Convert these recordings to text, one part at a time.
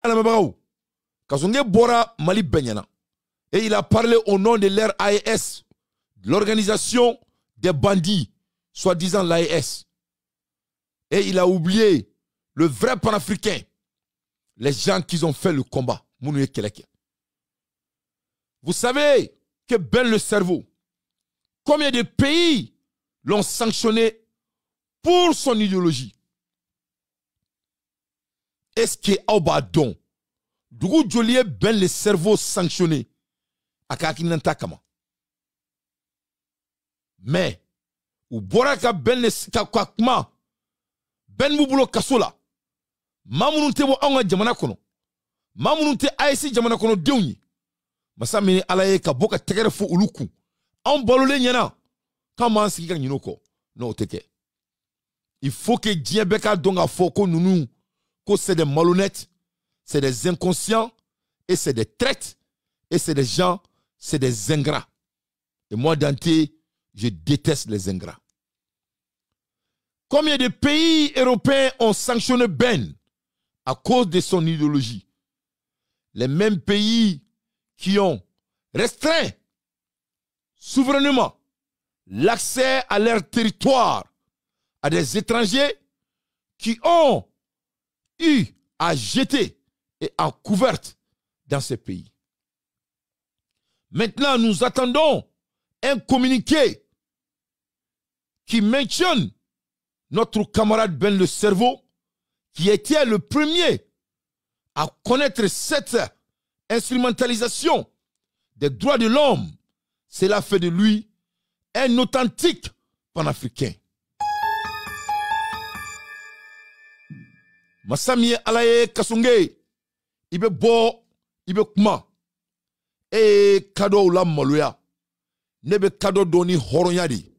Kasonge Bora Mali Benyana. Et il a parlé au nom de l'RAES, l'organisation des bandits, soi-disant l'AES. Et il a oublié le vrai panafricain, les gens qui ont fait le combat. Vous savez que Ben le cerveau, combien de pays l'ont sanctionné pour son idéologie? Est-ce que Aubadon, Dougou Joliet Ben le cerveau sanctionné à Kakinanta Kama? Mais, ou Boraka Ben le Kakma, Ben Moubulo Kasola, Mamunte wo anga jamana kono, Mamunte AIC jamana kono deuni, Masa mene alaye ka boka tegere fo uluku, en balole nyana, comment si kan yinoko, non teke. Il faut que Djebeka donga foko nounou, que c'est des malhonnêtes, c'est des inconscients, et c'est des traites, et c'est des gens, c'est des ingrats. Et moi, Dante, je déteste les ingrats. Combien de pays européens ont sanctionné Ben à cause de son idéologie? Les mêmes pays qui ont restreint souverainement l'accès à leur territoire à des étrangers qui ont eu à jeter et à couverte dans ces pays. Maintenant, nous attendons un communiqué qui mentionne notre camarade Ben le cerveau, qui était le premier à connaître cette instrumentalisation des droits de l'homme. Cela fait de lui un authentique panafricain. Masami alaye kasungé, ibe bo, ibe kuma, e kado la maloya, nebe kado doni horonyadi,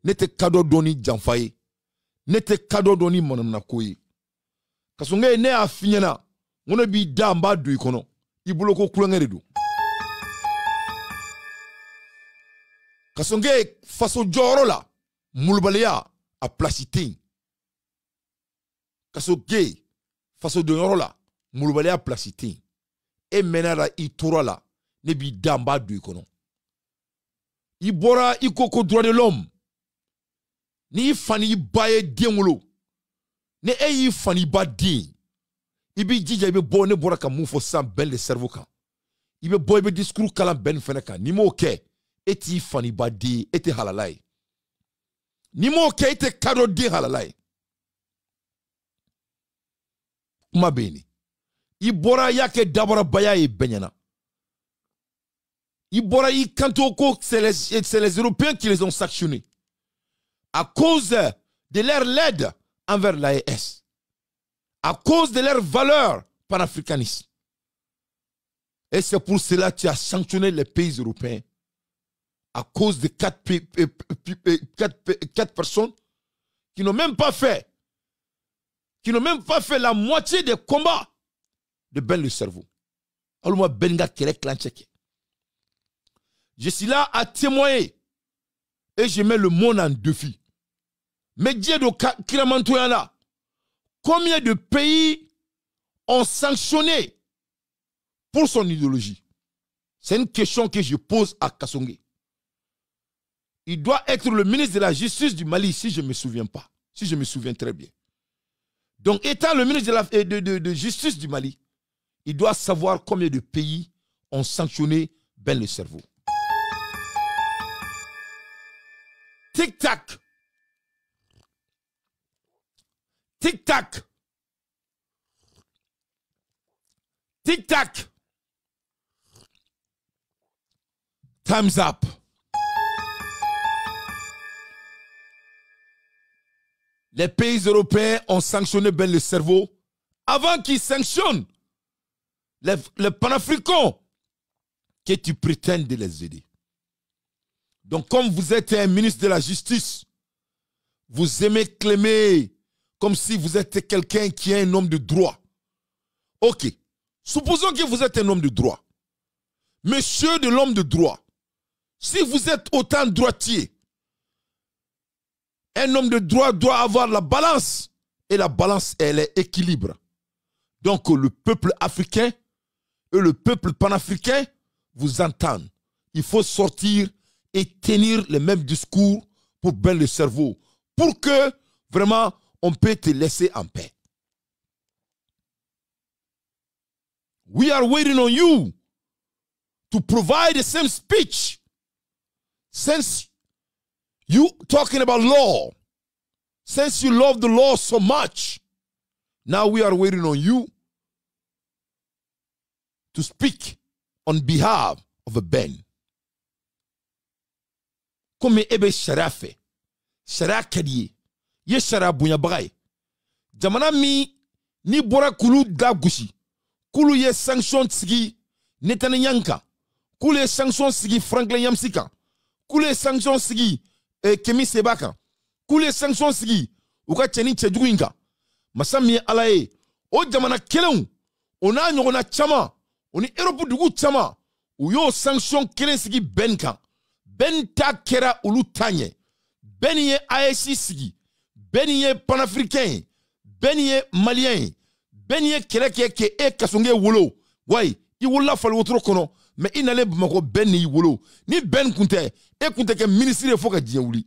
nete kado doni janfaye, nete kado doni monamnakoye. Kasungé ne a finyana, on bi damba du ikono, ibuloko kulangeredu. Kasungé faso joro la, mulbalea a placitin. Kasungé faso joro la, mulbalea placitin. E menara itura la, ne bi damba du ikono. Ibora ikoko droit de l'homme. Ni fani baye diengolo. Ne eyi fani ba di. Ibi jija ibe bo ne bora ka mufo sam Ben le cerveau kan. Ibe bo ibe discours kala Ben fene kan. Ni mo ke eti fani ba di eti halalai. Ni mo ke eti kado di halalai. Ma beni. Ibora yake dabara baya e benyana. Ibora yi kantoko c'est les Européens qui les ont sanctionnés. À cause de leur aide envers l'AES, à cause de leur valeur panafricaniste. Et c'est pour cela que tu as sanctionné les pays européens à cause de 4 personnes qui n'ont même pas fait la moitié des combats de Ben le cerveau. Alors Benga je suis là à témoigner et je mets le monde en défi. Mais Dieu de Kiramantoyana, combien de pays ont sanctionné pour son idéologie? C'est une question que je pose à Kasongé. Il doit être le ministre de la Justice du Mali, si je ne me souviens pas. Si je me souviens très bien. Donc, étant le ministre de Justice du Mali, il doit savoir combien de pays ont sanctionné Ben le cerveau. Tic-tac. Tic-tac. Tic-tac. Time's up. Les pays européens ont sanctionné Ben le cerveau avant qu'ils sanctionnent les panafricains que tu prétends de les aider. Donc comme vous êtes un ministre de la Justice, vous aimez clamer comme si vous êtes quelqu'un qui est un homme de droit. Ok, supposons que vous êtes un homme de droit. Monsieur de l'homme de droit, si vous êtes autant droitier, un homme de droit doit avoir la balance. Et la balance, elle est équilibre. Donc le peuple africain et le peuple panafricain vous entendent. Il faut sortir et tenir le même discours pour bien le cerveau. Pour que vraiment on peut te laisser en paix. We are waiting on you to provide the same speech. Since you talking about law, since you love the law so much, now we are waiting on you to speak on behalf of a Ben. Comme ebe sharia fait, sharia kadiye, ye sharia bunya bagay. Jamana mi ni bora kulu da gushi, kulu ye sanction sigi Netanyahu, kulu ye sanction sigi Franklin Yamsika, kulu ye sanction sigi Kemi Sebaka, kulu ye sanction sigi uka cheni chejuinga. Masami alaye, o jamana kelon, ona nyona chama, oni Europe dugu chama, uyo sanction kelen sigi benka. Ben ta kera ulu tanye, ben ye AEC sigi, ben ye panafricain, ben ye malien, ben ye keleke ke e kasonge wolo. Wai, I wola fal wotro kono, mais inale bumako ben ni wolo. Ni ben kunte, e kunte ke ministre foka diye wuli.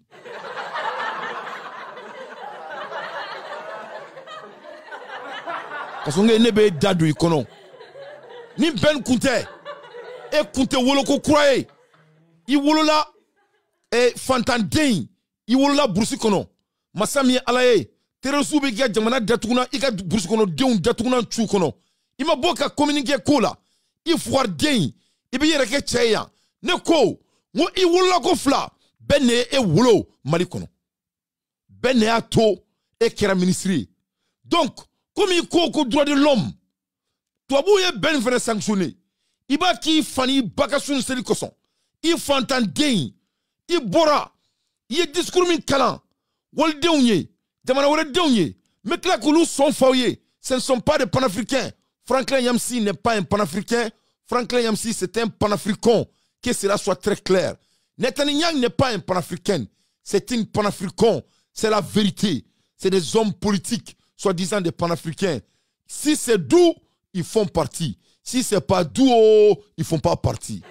Kasonge nebe dadu ikono. Ni ben kunte, e kunte wolo ko kroye. I wolola fantandin I wolola bursi kono masami alaye teresu be ga jamana datuguna I ka bursi kono deun datuguna chu kono I ma boka communiquer ko la I foire den I be yere ke cheya ne ko mo I wolola ko fla benne e wolo mali kono benne ato e kera ministre donc comme I ko droit de l'homme to abouye ben fere sanctionner I ba ki fani bakasun seli koson I fantan den, I bora, I discours min kalan, wal deunye, jamana wale deunye, mais là que nous sont foyés, ce ne sont pas des panafricains. Franklin Yamsi n'est pas un panafricain, Franklin Yamsi c'est un panafricain, que cela soit très clair. Netanyahu n'est pas un panafricain, c'est un panafricain, c'est la vérité. C'est des hommes politiques, soi-disant des panafricains. Si c'est d'où, ils font partie. Si c'est pas d'où, ils font pas partie.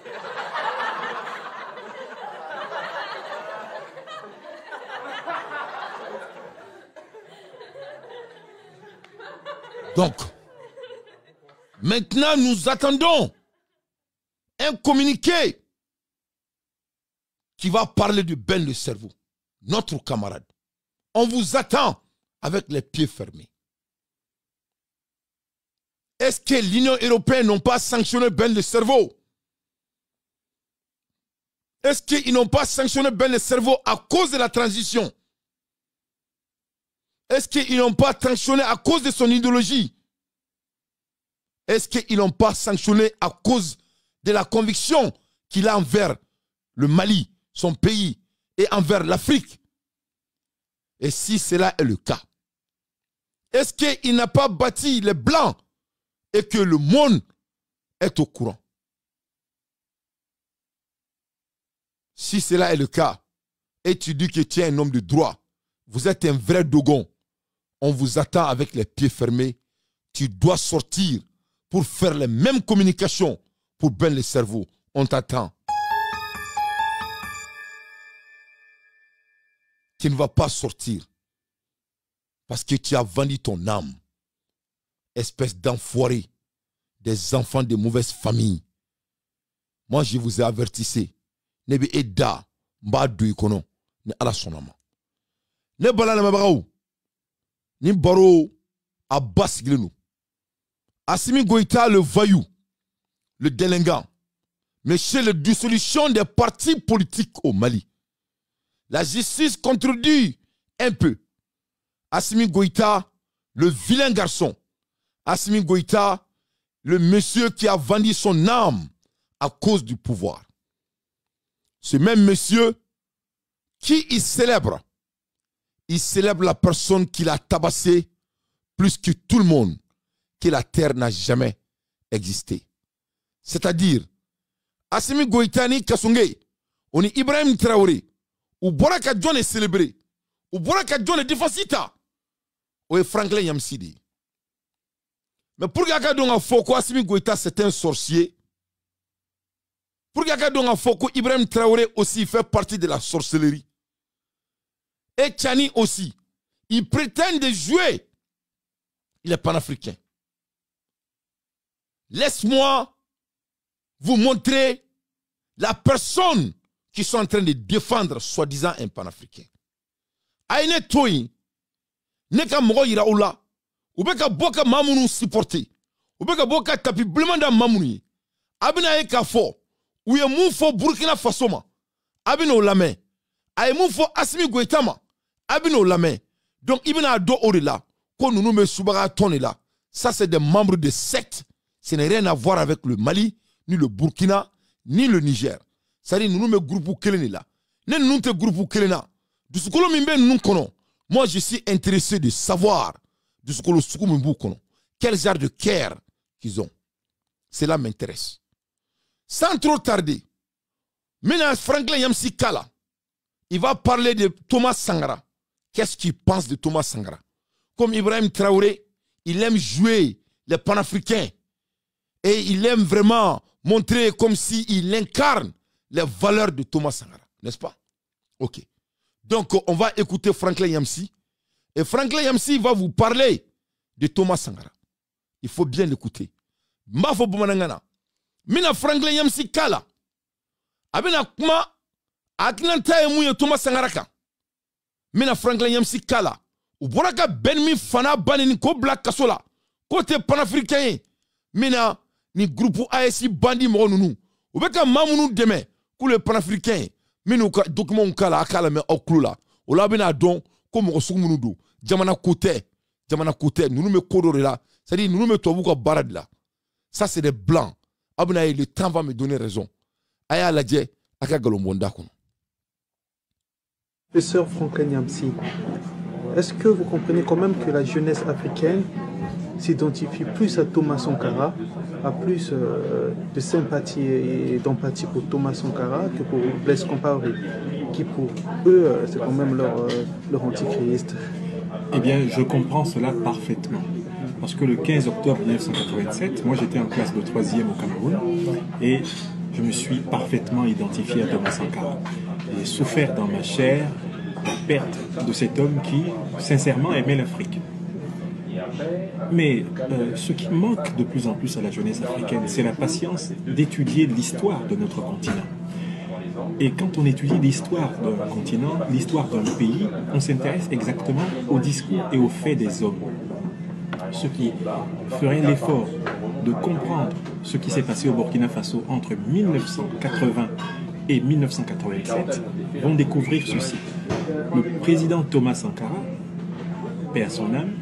Donc, maintenant, nous attendons un communiqué qui va parler de Ben le cerveau, notre camarade. On vous attend avec les pieds fermés. Est-ce que l'Union européenne n'ont pas sanctionné Ben le cerveau? Est-ce qu'ils n'ont pas sanctionné Ben le cerveau à cause de la transition? Est-ce qu'ils n'ont pas sanctionné à cause de son idéologie? Est-ce qu'ils n'ont pas sanctionné à cause de la conviction qu'il a envers le Mali, son pays, et envers l'Afrique? Et si cela est le cas, est-ce qu'il n'a pas bâti les Blancs et que le monde est au courant? Si cela est le cas, et tu dis que tu es un homme de droit, vous êtes un vrai dogon, on vous attend avec les pieds fermés, tu dois sortir pour faire les mêmes communications pour Ben le cerveau. On t'attend. Tu ne vas pas sortir parce que tu as vendu ton âme. Espèce d'enfoiré, des enfants de mauvaise famille. Moi, je vous ai avertissé. Nebe Eda, Mbadou Ikono, ne ala sonama. Ne balana mabagaou. Ni baro Abbas Glenou. Assimi Goïta, le voyou, le délinquant, mais chez la dissolution des partis politiques au Mali. La justice contredit un peu. Assimi Goïta, le vilain garçon. Assimi Goïta, le monsieur qui a vendu son âme à cause du pouvoir. Ce même monsieur qui il célèbre la personne qu'il a tabassée plus que tout le monde, que la terre n'a jamais existé. C'est-à-dire, Assimi Goïta ni Kasonge, on est Ibrahim Traoré, ou Boraka John est célébré, ou Boraka John est défensita, ou est Franklin Yamsidi. Mais pour que Foko Assimi Goïta c'est un sorcier, pour que Foko Ibrahim Traoré aussi fait partie de la sorcellerie, et Tchani aussi, ils prétendent de jouer les panafricains. Laisse-moi vous montrer la personne qui sont en train de défendre soi-disant un panafricain. Aïne Toyi, neka mogo ira oula, ou beka boka mamounou supporter, ou beka boka tapi blemanda mamouni, abina eka fo, ou ye mou fo Burkina Faso ma, abina ou lame, aye mou fo Assimi Goïta ma, abina ou lame. Donc ibina ado ori la, kon nou me soubaga tonne là, ça c'est des membres de secte, ce n'est rien à voir avec le Mali, ni le Burkina, ni le Niger. C'est-à-dire nous me groupe keleni là, ne nous te groupe kelena. Du sukolo mimbe nous kono. Moi je suis intéressé de savoir du sukolo sukumimbu kono. Quel genre de care qu'ils ont. Cela m'intéresse. Sans trop tarder, maintenant Franklin Yamsi Kala, il va parler de Thomas Sankara. Qu'est-ce qu'il pense de Thomas Sankara? Comme Ibrahim Traoré, il aime jouer les panafricains. Et il aime vraiment montrer comme s'il incarne les valeurs de Thomas Sankara. N'est-ce pas? Ok. Donc, on va écouter Franklin Yamsi. Et Franklin Yamsi va vous parler de Thomas Sankara. Il faut bien l'écouter. Mafo Boumanangana. Mina Franklin Yamsi Kala. Abena Kuma. Atlanta et Mouye Thomas Sankara. Mina Franklin Yamsi Kala. Ou Boraka Benmi Fana Banini Ko Black Kasola. Côté panafricain. Mina ni groupe ASI Bandi Mounou. Ou beka Mamounou Deme. Pour les panafricains. Minu document kala akala me oklula ola bina don comme osumunudu jamana côté nous me kodore là c'est à dire nous me tobu ko barad là ça c'est des blancs abuna le temps va me donner raison aya la dje aka galombonda kono. Professeur Franklin Yamsi, est-ce que vous comprenez quand même que la jeunesse africaine s'identifie plus à Thomas Sankara, a plus de sympathie et d'empathie pour Thomas Sankara que pour Blaise Compaoré, qui pour eux, c'est quand même leur antichrist? Eh bien, je comprends cela parfaitement. Parce que le 15 octobre 1987, moi j'étais en classe de 3e au Cameroun et je me suis parfaitement identifié à Thomas Sankara. J'ai souffert dans ma chair la perte de cet homme qui, sincèrement, aimait l'Afrique. Mais ce qui manque de plus en plus à la jeunesse africaine, c'est la patience d'étudier l'histoire de notre continent. Et quand on étudie l'histoire d'un continent, l'histoire d'un pays, on s'intéresse exactement au discours et aux faits des hommes. Ceux qui feraient l'effort de comprendre ce qui s'est passé au Burkina Faso entre 1980 et 1987 vont découvrir ceci. Le président Thomas Sankara, paix à son âme,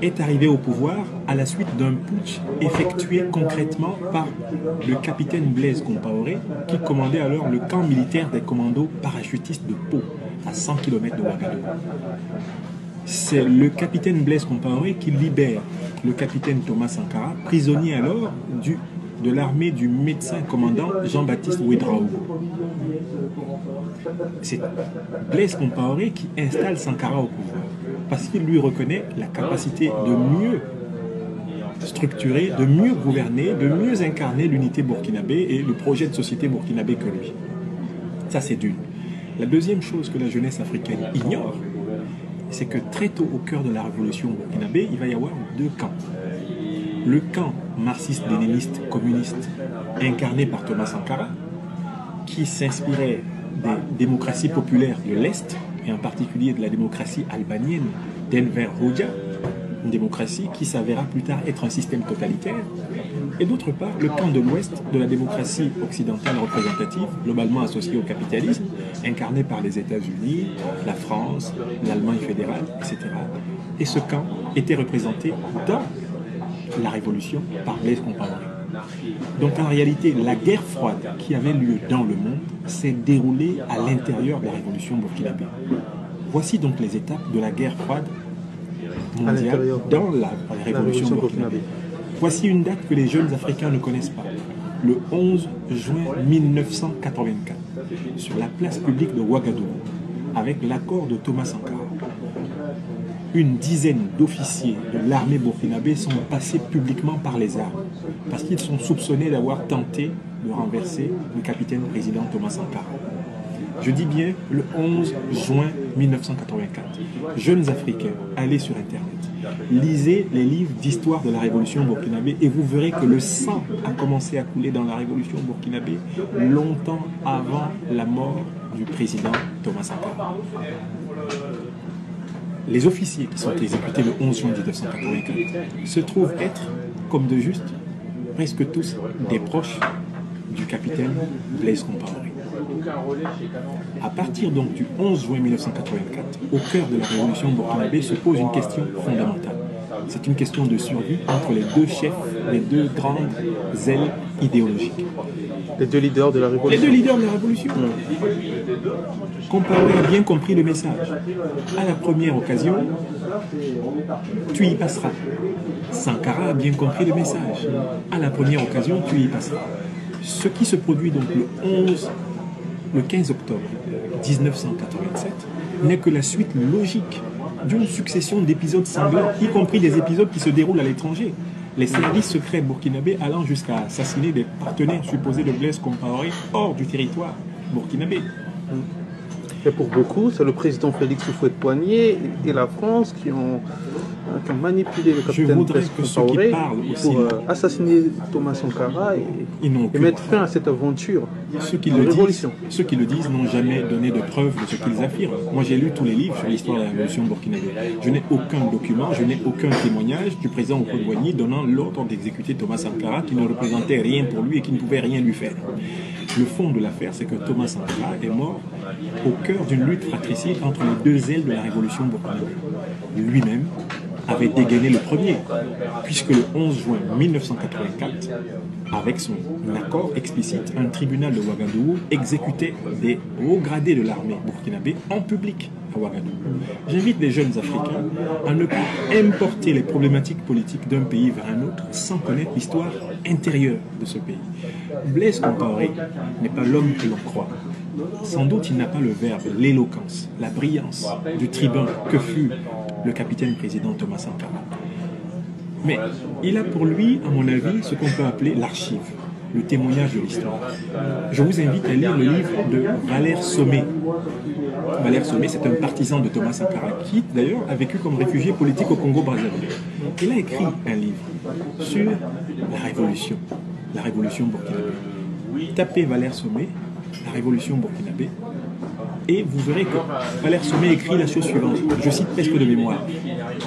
est arrivé au pouvoir à la suite d'un putsch effectué concrètement par le capitaine Blaise Compaoré qui commandait alors le camp militaire des commandos parachutistes de Pau, à 100 km de Ouagadougou. C'est le capitaine Blaise Compaoré qui libère le capitaine Thomas Sankara, prisonnier alors de l'armée du médecin commandant Jean-Baptiste Ouédraogo. C'est Blaise Compaoré qui installe Sankara au pouvoir, parce qu'il lui reconnaît la capacité de mieux structurer, de mieux gouverner, de mieux incarner l'unité burkinabé et le projet de société burkinabé que lui. Ça, c'est d'une. La deuxième chose que la jeunesse africaine ignore, c'est que très tôt au cœur de la révolution burkinabé, il va y avoir deux camps. Le camp marxiste-léniniste communiste incarné par Thomas Sankara, qui s'inspirait des démocraties populaires de l'Est, et en particulier de la démocratie albanienne d'Enver Hoxha, une démocratie qui s'avéra plus tard être un système totalitaire, et d'autre part le camp de l'Ouest de la démocratie occidentale représentative, globalement associée au capitalisme, incarné par les États-Unis, la France, l'Allemagne fédérale, etc. Et ce camp était représenté dans la révolution par Blaise Compaoré. Donc en réalité, la guerre froide qui avait lieu dans le monde s'est déroulée à l'intérieur de la révolution burkinabé. Voici donc les étapes de la guerre froide mondiale dans la révolution burkinabé. Voici une date que les jeunes Africains ne connaissent pas. Le 11 juin 1984, sur la place publique de Ouagadougou, avec l'accord de Thomas Sankara. une dizaine d'officiers de l'armée burkinabé sont passés publiquement par les armes parce qu'ils sont soupçonnés d'avoir tenté de renverser le capitaine président Thomas Sankara. Je dis bien le 11 juin 1984. Jeunes Africains, allez sur Internet, lisez les livres d'histoire de la révolution burkinabé et vous verrez que le sang a commencé à couler dans la révolution burkinabé longtemps avant la mort du président Thomas Sankara. Les officiers qui sont exécutés le 11 juin 1984 se trouvent être, comme de juste, presque tous des proches du capitaine Blaise Compaoré. À partir donc du 11 juin 1984, au cœur de la révolution burkinabé se pose une question fondamentale. C'est une question de survie entre les deux chefs, les deux grandes ailes idéologiques. Les deux leaders de la révolution. Les deux leaders de la révolution. Compaoré a bien compris le message. À la première occasion, tu y passeras. Sankara a bien compris le message. À la première occasion, tu y passeras. Ce qui se produit donc le 15 octobre 1987 n'est que la suite logique d'une succession d'épisodes sanglants, y compris des épisodes qui se déroulent à l'étranger. Les services secrets burkinabés allant jusqu'à assassiner des partenaires supposés de Blaise Compaoré hors du territoire burkinabé. Et pour beaucoup, c'est le président Félix Houphouët-Boigny et la France qui ont manipulé le capitaine Blaise Compaoré pour assassiner Thomas Sankara et mettre fin à cette aventure. Ceux qui le disent n'ont jamais donné de preuves de ce qu'ils affirment. Moi, j'ai lu tous les livres sur l'histoire de la révolution burkinabé. Je n'ai aucun document, je n'ai aucun témoignage du président Houphouët-Boigny donnant l'ordre d'exécuter Thomas Sankara qui ne représentait rien pour lui et qui ne pouvait rien lui faire. Le fond de l'affaire, c'est que Thomas Sankara est mort au cœur d'une lutte fratricide entre les deux ailes de la révolution burkinabé. Lui-même avait dégainé le premier, puisque le 11 juin 1984, avec son accord explicite, un tribunal de Ouagadougou exécutait des hauts gradés de l'armée burkinabé en public à Ouagadougou. J'invite les jeunes Africains à ne pas importer les problématiques politiques d'un pays vers un autre sans connaître l'histoire intérieure de ce pays. Blaise Compaoré n'est pas l'homme que l'on croit. Sans doute il n'a pas le verbe, l'éloquence, la brillance du tribun que fut le capitaine président Thomas Sankara. Mais il a pour lui, à mon avis, ce qu'on peut appeler l'archive, le témoignage de l'histoire. Je vous invite à lire le livre de Valère Sommet. Valère Sommet, c'est un partisan de Thomas Sankara qui, d'ailleurs, a vécu comme réfugié politique au Congo-Brazzaville. Il a écrit un livre sur la révolution burkinabé. Tapez Valère Sommet, la révolution burkinabé, et vous verrez que Valère Sommet écrit la chose suivante, je cite presque de mémoire.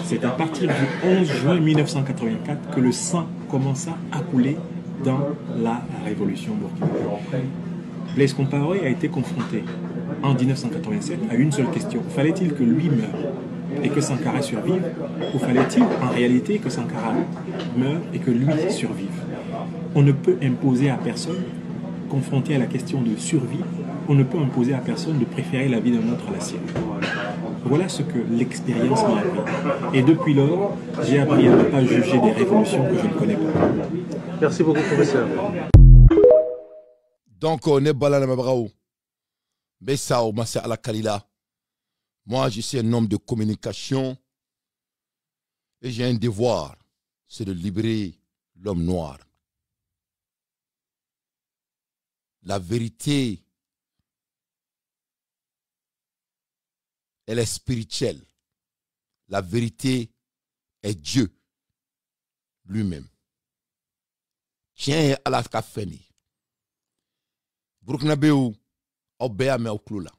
C'est à partir du 11 juin 1984 que le sang commença à couler dans la révolution burkinabé. Blaise Compaoré a été confronté en 1987 à une seule question. Fallait-il que lui meure et que Sankara survive, ou fallait-il en réalité que Sankara meure et que lui survive? On ne peut imposer à personne, confronté à la question de survie, on ne peut imposer à personne de préférer la vie d'un autre à la sienne. Voilà ce que l'expérience m'a appris. Et depuis lors, j'ai appris à ne pas juger des révolutions que je ne connais pas. Merci beaucoup, professeur. Donc, on est balana mabrao. Bessao, Massa ala Kalila. Moi, je suis un homme de communication. Et j'ai un devoir, c'est de libérer l'homme noir. La vérité, elle est spirituelle. La vérité est Dieu lui-même. Tiens à la kafeni. Burkinabé ou Obéa me Oklola.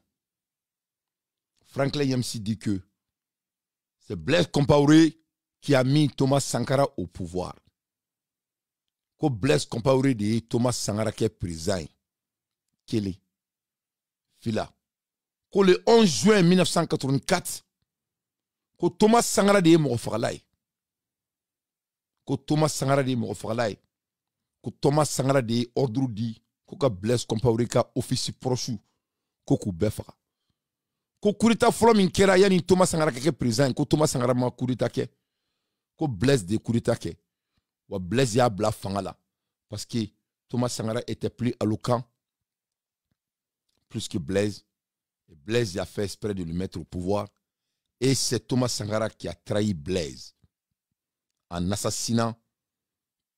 Franklin Yamsi dit que c'est Blaise Compaoré qui a mis Thomas Sankara au pouvoir. Que Blaise Compaoré dit Thomas Sankara qui est président. Quel est Fila. Que le 11 juin 1984, que Thomas Sankara dit Mogofagalai. Que Thomas Sankara dit Mogofagalai. Que Thomas Sankara dit ordre dit que Blaise Compaoré ka office proche ko befaga. Ko kurita folo min kera yani Thomas Sankara ke président ko Thomas Sankara ma kurita ke ko Blaise de kurita ke wa Blaise ya bla fangala parce que Thomas Sankara était plus éloquent plus que Blaise et Blaise a fait exprès de le mettre au pouvoir Et c'est Thomas Sankara qui a trahi Blaise en assassinant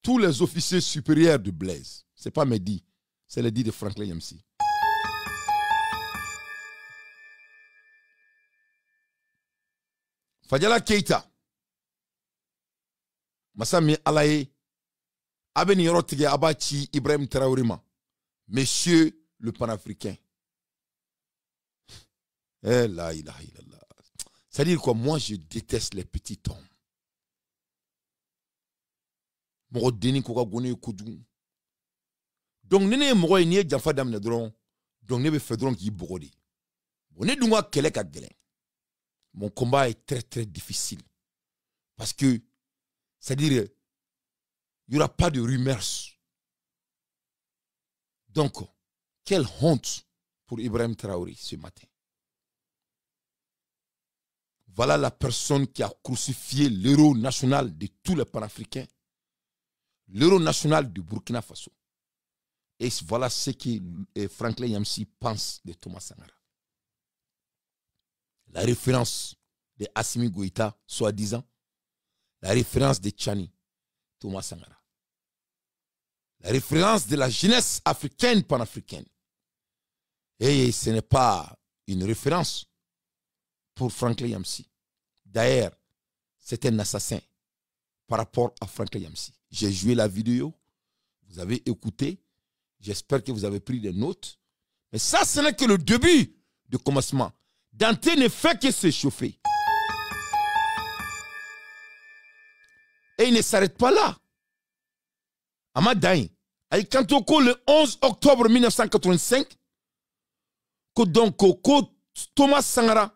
tous les officiers supérieurs de Blaise. Ce n'est pas Mehdi, c'est le dit de Franklin Yamsi. Fadjala Keita, Massami Alaye, Abeni Yorotige Abachi Ibrahim Traorima, Monsieur le panafricain. Eh là, ilaha illallah. C'est-à-dire quoi, moi je déteste les petits hommes. Moko deni koka gone kudu. Donc nene moko ni jamfa damne dron. Donc ne be fedron ki bogodi. On est dunga kele ka gelen. Mon combat est très très difficile. Parce que, c'est-à-dire, il n'y aura pas de rumeurs. Donc, quelle honte pour Ibrahim Traoré ce matin. Voilà la personne qui a crucifié l'héros national de tous les panafricains, l'héros national du Burkina Faso. Et voilà ce que Franklin Yamsi pense de Thomas Sankara. La référence de Assimi Goïta, soi-disant, la référence de Tchani, Thomas Sankara. La référence de la jeunesse africaine, panafricaine. Et ce n'est pas une référence pour Franklin Yamsi. D'ailleurs, c'est un assassin par rapport à Franklin Yamsi. J'ai joué la vidéo, vous avez écouté, j'espère que vous avez pris des notes. Mais ça, ce n'est que le début du commencement. Dante ne fait que s'échauffer. Et il ne s'arrête pas là. Amadaï, Aïkantoko le 11 octobre 1985, que donc Thomas Sankara,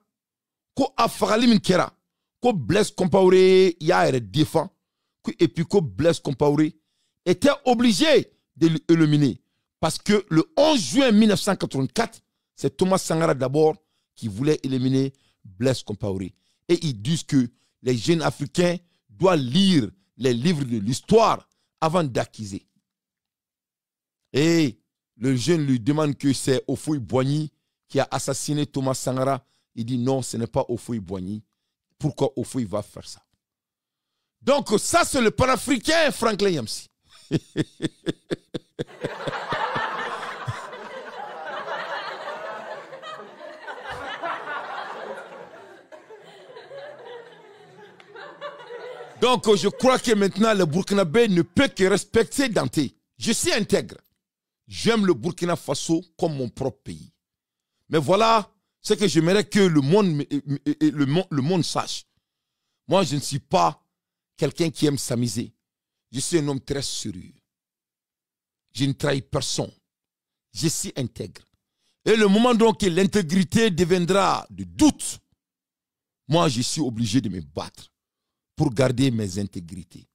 que Afrali Minkera, que Blaise Compaoré y défend, et puis que Blaise Compaoré était obligé de l'éliminer. Parce que le 11 juin 1984, c'est Thomas Sankara d'abord qui voulait éliminer Blaise Compaoré. Et ils disent que les jeunes Africains doivent lire les livres de l'histoire avant d'acquiser. Et le jeune lui demande que c'est Ofoui Boigny qui a assassiné Thomas Sankara. Il dit non, ce n'est pas Ofoui Boigny. Pourquoi Ofoui va faire ça? Donc ça c'est le panafricain Franklin Yamsi. Donc je crois que maintenant le Burkinabé ne peut que respecter Dante. Je suis intègre. J'aime le Burkina Faso comme mon propre pays. Mais voilà ce que j'aimerais que le monde sache. Moi, je ne suis pas quelqu'un qui aime s'amuser. Je suis un homme très sérieux. Je ne trahis personne. Je suis intègre. Et le moment donc que l'intégrité deviendra de doute, moi, je suis obligé de me battre pour garder mes intégrités.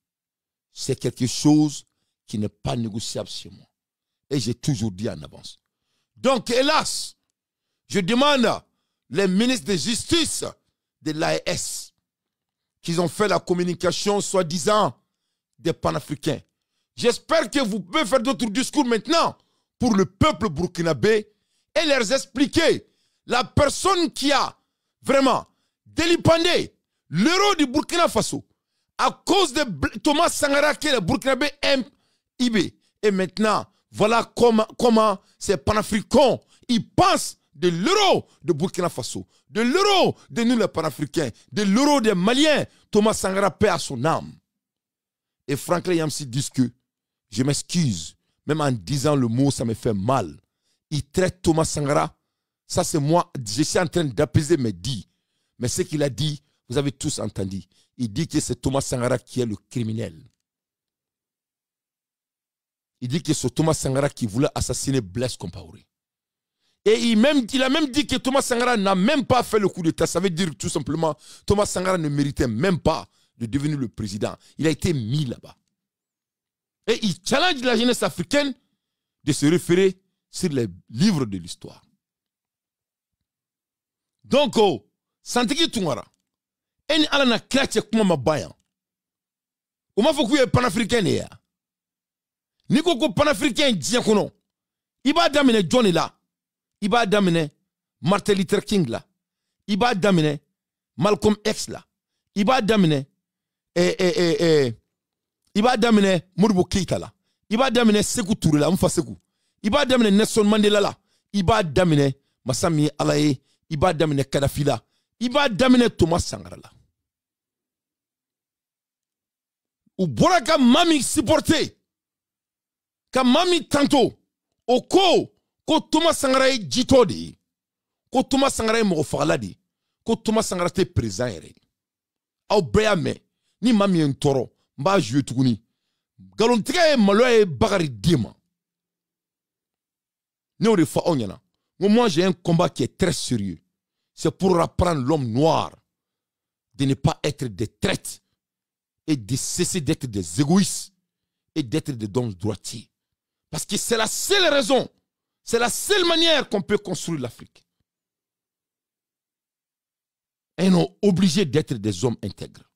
C'est quelque chose qui n'est pas négociable chez moi. Et j'ai toujours dit en avance. Donc, hélas, je demande les ministres de justice de l'AES qu'ils ont fait la communication soi-disant des panafricains. J'espère que vous pouvez faire d'autres discours maintenant pour le peuple burkinabé et leur expliquer la personne qui a vraiment délipendé l'héros du Burkina Faso à cause de Thomas Sankara que le Burkinabé aime IB. Et maintenant, voilà comment ces panafricains, ils pensent de l'euro de Burkina Faso, de l'euro de nous les panafricains, de l'euro des Maliens. Thomas Sankara paie à son âme. Et Franklin Yamsi dit que, je m'excuse, même en disant le mot, ça me fait mal. Il traite Thomas Sankara, ça c'est moi, je suis en train d'apaiser mes dits. Mais ce qu'il a dit, vous avez tous entendu. Il dit que c'est Thomas Sankara qui est le criminel. Il dit que c'est Thomas Sankara qui voulait assassiner Blaise Compaoré. Et il a même dit que Thomas Sankara n'a même pas fait le coup d'État. Ça veut dire tout simplement, Thomas Sankara ne méritait même pas de devenir le président. Il a été mis là-bas. Et il challenge la jeunesse africaine de se référer sur les livres de l'histoire. Donc, Santiki Tungara, eni ala na klache kuma mabaya. Uma foku ye panafricain ya. Niko ko panafricain diya kono. Iba damine Johnny la. Iba damine Martin Luther King la. Iba damine Malcolm X là, il va daminer il va daminer Modibo Keïta là, il va daminer Sékou Touré là, Mfa Sékou, il va daminer Nelson Mandela là, il va daminer Massami Alaye, il va daminer Kadhafi là, il va daminer Thomas Sankara là. Ou bora ka mami supporter, ka mami tanto, o ko Thomas Sankara est jito de, ko Thomas Sankara est moko fagala de, ko Thomas Sankara te président yere. Aw bɛɛ y'a ni maa min ye n tɔɔrɔ n b'a joué tuguni nkalontigɛ ye maloya ye Bakari den ma ne y'o de fɔ aw ɲɛna n moi j'ai un combat qui est très sérieux, c'est pour apprendre l'homme noir de ne pas être des traites et de cesser d'être des égoïstes et d'être des dons droitiers, parce que c'est la seule raison, c'est la seule manière qu'on peut construire l'Afrique. Et non obligés d'être des hommes intègres.